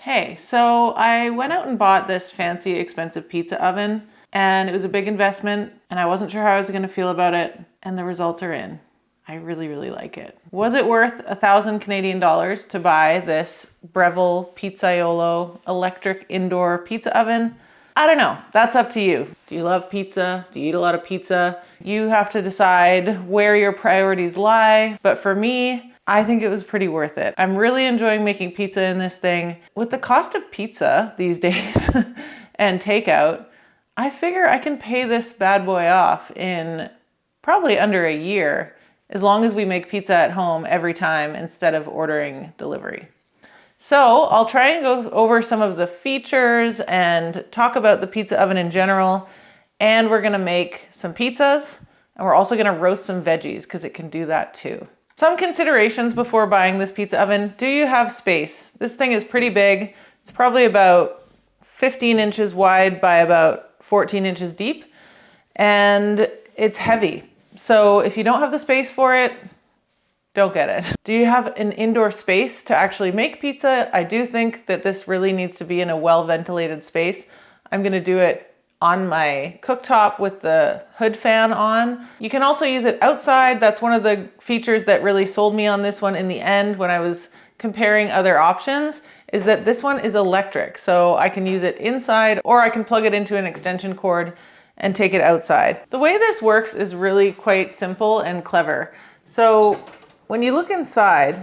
Hey, so I went out and bought this fancy, expensive pizza oven, and it was a big investment, and I wasn't sure how I was going to feel about it, and the results are in. I really, really like it. Was it worth 1,000 Canadian dollars to buy this Breville Pizzaiolo electric indoor pizza oven? I don't know. That's up to you. Do you love pizza? Do you eat a lot of pizza? You have to decide where your priorities lie. But for me, I think it was pretty worth it. I'm really enjoying making pizza in this thing. With the cost of pizza these days and takeout, I figure I can pay this bad boy off in probably under a year, as long as we make pizza at home every time instead of ordering delivery. So I'll try and go over some of the features and talk about the pizza oven in general. And we're gonna make some pizzas, and we're also gonna roast some veggies because it can do that too. Some considerations before buying this pizza oven. Do you have space? This thing is pretty big. It's probably about 15 inches wide by about 14 inches deep, and it's heavy. So if you don't have the space for it, don't get it. Do you have an indoor space to actually make pizza? I do think that this really needs to be in a well-ventilated space. I'm gonna do it on my cooktop with the hood fan on. You can also use it outside. That's one of the features that really sold me on this one in the end when I was comparing other options, is that this one is electric. So I can use it inside, or I can plug it into an extension cord and take it outside. The way this works is really quite simple and clever. So when you look inside,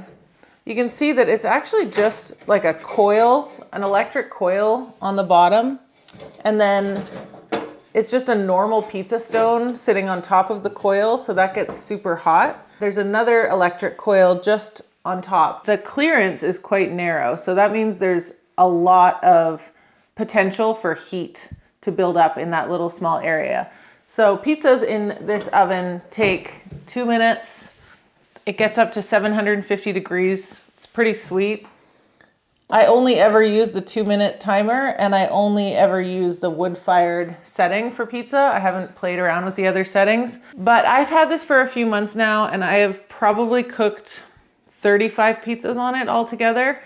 you can see that it's actually just like a coil, an electric coil on the bottom. And then it's just a normal pizza stone sitting on top of the coil, so that gets super hot. There's another electric coil just on top. The clearance is quite narrow, so that means there's a lot of potential for heat to build up in that little small area. So pizzas in this oven take 2 minutes. It gets up to 750 degrees. It's pretty sweet. I only ever use the 2-minute timer, and I only ever use the wood-fired setting for pizza. I haven't played around with the other settings, but I've had this for a few months now, and I have probably cooked 35 pizzas on it altogether,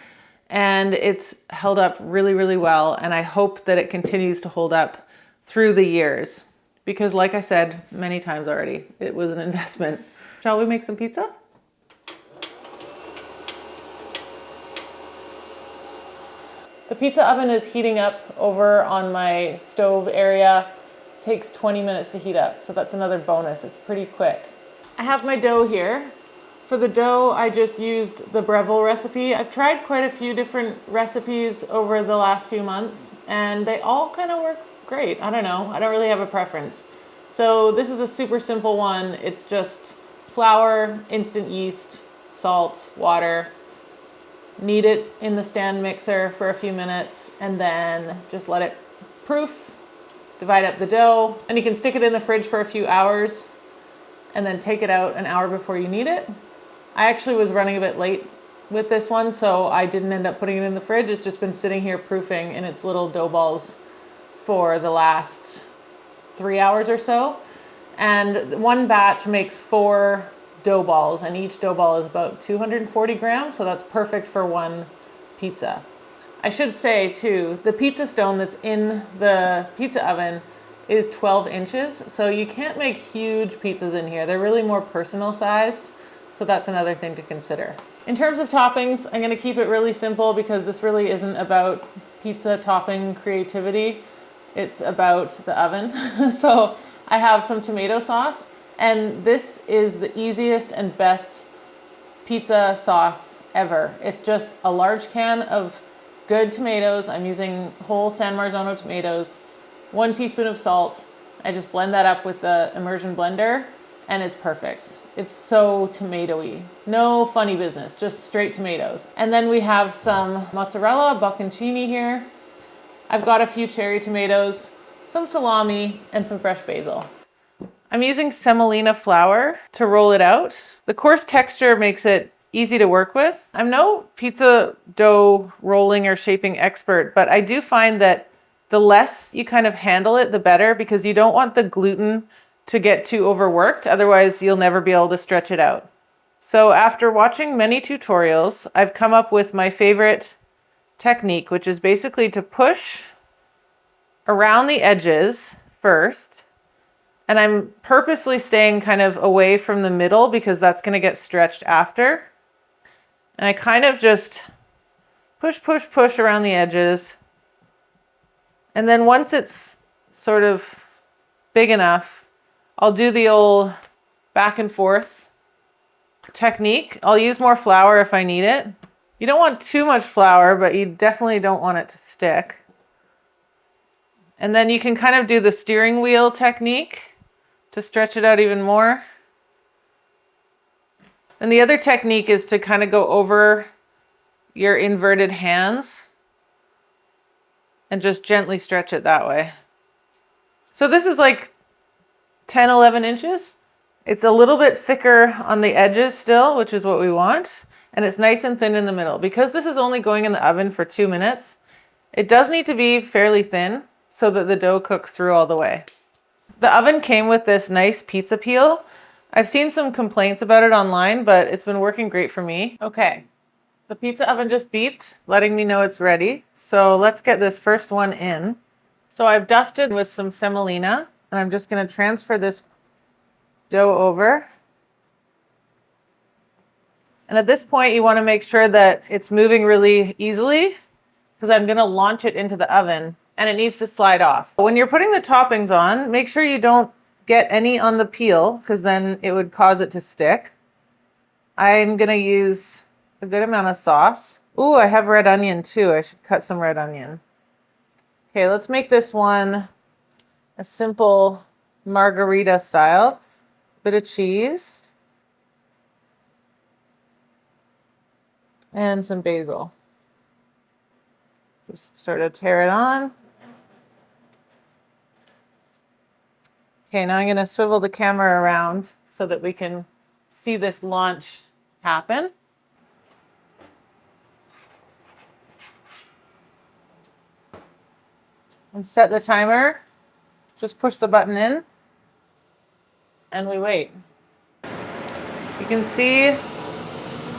and it's held up really, really well, and I hope that it continues to hold up through the years, because like I said many times already, it was an investment. Shall we make some pizza? The pizza oven is heating up over on my stove area. It takes 20 minutes to heat up, so that's another bonus. It's pretty quick. I have my dough here. For the dough, I just used the Breville recipe. I've tried quite a few different recipes over the last few months, and they all kind of work great. I don't know. I don't really have a preference. So this is a super simple one. It's just flour, instant yeast, salt, water. Knead it in the stand mixer for a few minutes, and then just let it proof, divide up the dough, and you can stick it in the fridge for a few hours and then take it out an hour before you need it. I actually was running a bit late with this one, so I didn't end up putting it in the fridge. It's just been sitting here proofing in its little dough balls for the last 3 hours or so. And one batch makes 4 dough balls, and each dough ball is about 240 grams, so that's perfect for one pizza. I should say too, the pizza stone that's in the pizza oven is 12 inches, so you can't make huge pizzas in here. They're really more personal sized, so that's another thing to consider. In terms of toppings, I'm going to keep it really simple because this really isn't about pizza topping creativity. It's about the oven. So I have some tomato sauce. And this is the easiest and best pizza sauce ever. It's just a large can of good tomatoes. I'm using whole San Marzano tomatoes, 1 teaspoon of salt. I just blend that up with the immersion blender, and it's perfect. It's so tomatoey. No funny business, just straight tomatoes. And then we have some mozzarella, bocconcini here. I've got a few cherry tomatoes, some salami, and some fresh basil. I'm using semolina flour to roll it out. The coarse texture makes it easy to work with. I'm no pizza dough rolling or shaping expert, but I do find that the less you kind of handle it, the better, because you don't want the gluten to get too overworked. Otherwise, you'll never be able to stretch it out. So after watching many tutorials, I've come up with my favorite technique, which is basically to push around the edges first. And I'm purposely staying kind of away from the middle because that's going to get stretched after. And I kind of just push, push, push around the edges. And then once it's sort of big enough, I'll do the old back and forth technique. I'll use more flour if I need it. You don't want too much flour, but you definitely don't want it to stick. And then you can kind of do the steering wheel technique to stretch it out even more. And the other technique is to kind of go over your inverted hands and just gently stretch it that way. So this is like 10, 11 inches. It's a little bit thicker on the edges still, which is what we want. And it's nice and thin in the middle. Because this is only going in the oven for 2 minutes, it does need to be fairly thin so that the dough cooks through all the way. The oven came with this nice pizza peel. I've seen some complaints about it online, but it's been working great for me. Okay, the pizza oven just beeped, letting me know it's ready. So let's get this first one in. So I've dusted with some semolina, and I'm just gonna transfer this dough over. And at this point, you wanna make sure that it's moving really easily because I'm gonna launch it into the oven and it needs to slide off. When you're putting the toppings on, make sure you don't get any on the peel because then it would cause it to stick. I'm gonna use a good amount of sauce. Ooh, I have red onion too. I should cut some red onion. Okay, let's make this one a simple margarita style. Bit of cheese and some basil. Just sort of tear it on. Okay, now I'm going to swivel the camera around so that we can see this launch happen. And set the timer. Just push the button in. And we wait. You can see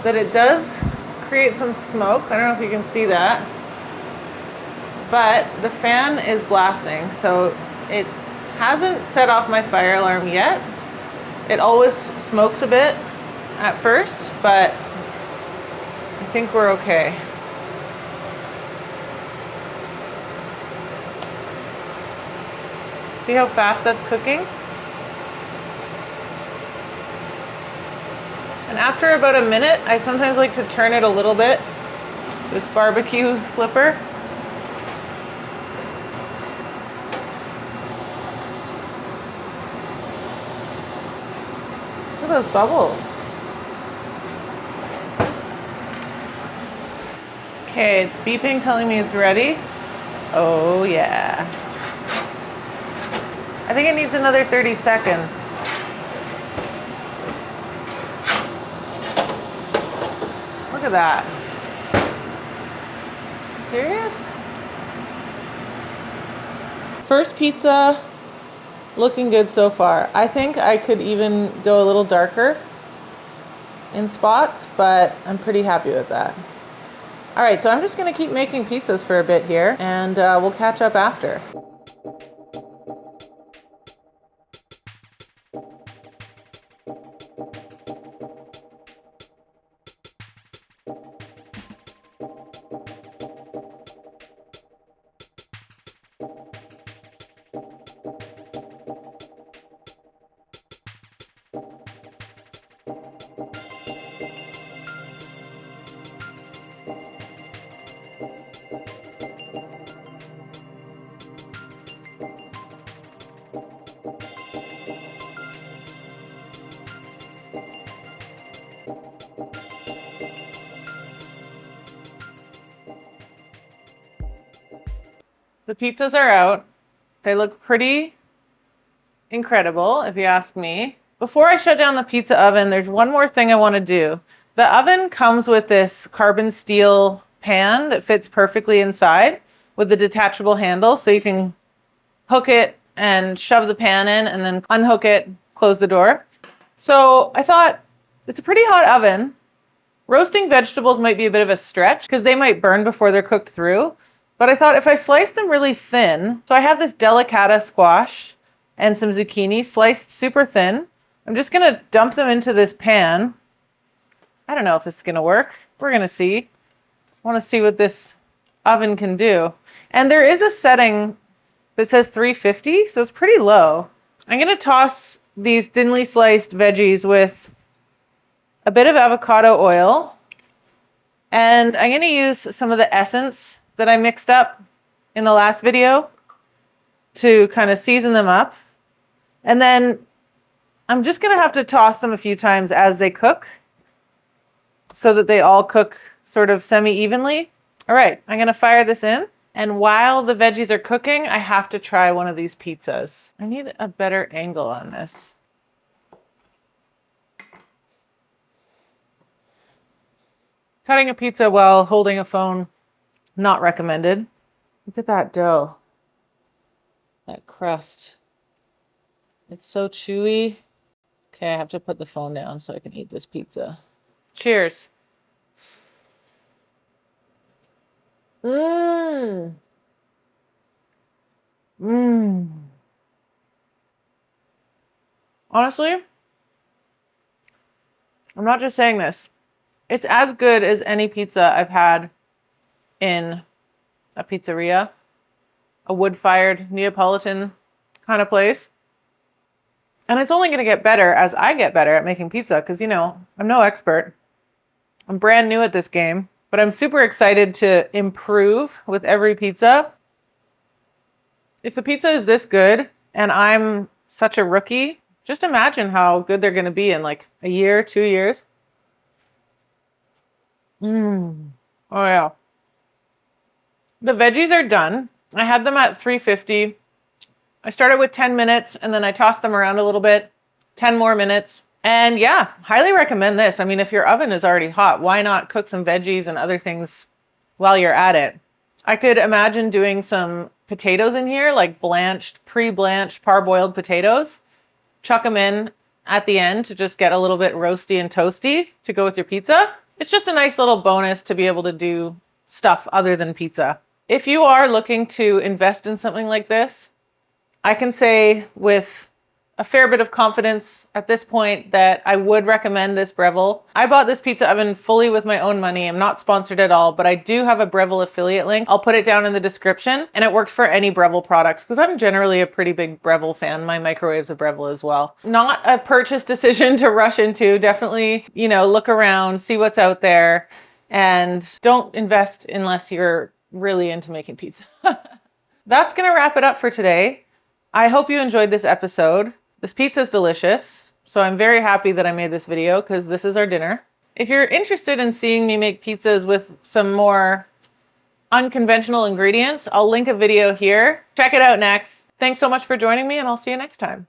that it does create some smoke. I don't know if you can see that. But the fan is blasting, so it hasn't set off my fire alarm yet. It always smokes a bit at first, but I think we're okay. See how fast that's cooking? And after about a minute, I sometimes like to turn it a little bit. This barbecue flipper. Look at those bubbles. Okay, it's beeping, telling me it's ready. Oh yeah. I think it needs another 30 seconds. Look at that. Serious? First pizza. Looking good so far. I think I could even go a little darker in spots, but I'm pretty happy with that. All right, so I'm just gonna keep making pizzas for a bit here and we'll catch up after. The pizzas are out. They look pretty incredible, if you ask me. Before I shut down the pizza oven, there's one more thing I want to do. The oven comes with this carbon steel pan that fits perfectly inside with a detachable handle, so you can hook it and shove the pan in and then unhook it, close the door. So I thought, it's a pretty hot oven. Roasting vegetables might be a bit of a stretch because they might burn before they're cooked through. But I thought if I slice them really thin, so I have this delicata squash and some zucchini sliced super thin. I'm just gonna dump them into this pan. I don't know if this is gonna work. We're gonna see. I wanna see what this oven can do. And there is a setting that says 350, so it's pretty low. I'm gonna toss these thinly sliced veggies with a bit of avocado oil. And I'm gonna use some of the essence that I mixed up in the last video to kind of season them up. And then I'm just gonna have to toss them a few times as they cook so that they all cook sort of semi-evenly. All right, I'm gonna fire this in. And while the veggies are cooking, I have to try one of these pizzas. I need a better angle on this. Cutting a pizza while holding a phone, not recommended. Look at that dough. That crust. It's so chewy. Okay, I have to put the phone down so I can eat this pizza. Cheers. Mmm. Mmm. Honestly, I'm not just saying this. It's as good as any pizza I've had in a pizzeria, a wood-fired Neapolitan kind of place. And it's only going to get better as I get better at making pizza because, you know, I'm no expert. I'm brand new at this game, but I'm super excited to improve with every pizza. If the pizza is this good and I'm such a rookie, just imagine how good they're going to be in like a year, 2 years. Mmm. Oh, yeah. The veggies are done. I had them at 350. I started with 10 minutes and then I tossed them around a little bit. 10 more minutes. And yeah, highly recommend this. I mean, if your oven is already hot, why not cook some veggies and other things while you're at it? I could imagine doing some potatoes in here, like blanched, pre-blanched, parboiled potatoes. Chuck them in at the end to just get a little bit roasty and toasty to go with your pizza. It's just a nice little bonus to be able to do stuff other than pizza. If you are looking to invest in something like this, I can say with a fair bit of confidence at this point that I would recommend this Breville. I bought this pizza oven fully with my own money. I'm not sponsored at all, but I do have a Breville affiliate link. I'll put it down in the description, and it works for any Breville products because I'm generally a pretty big Breville fan. My microwave's a Breville as well. Not a purchase decision to rush into. Definitely, you know, look around, see what's out there, and don't invest unless you're really into making pizza. That's gonna wrap it up for today. I hope you enjoyed this episode. This pizza is delicious, so I'm very happy that I made this video because this is our dinner. If you're interested in seeing me make pizzas with some more unconventional ingredients, I'll link a video here. Check it out next. Thanks so much for joining me, and I'll see you next time.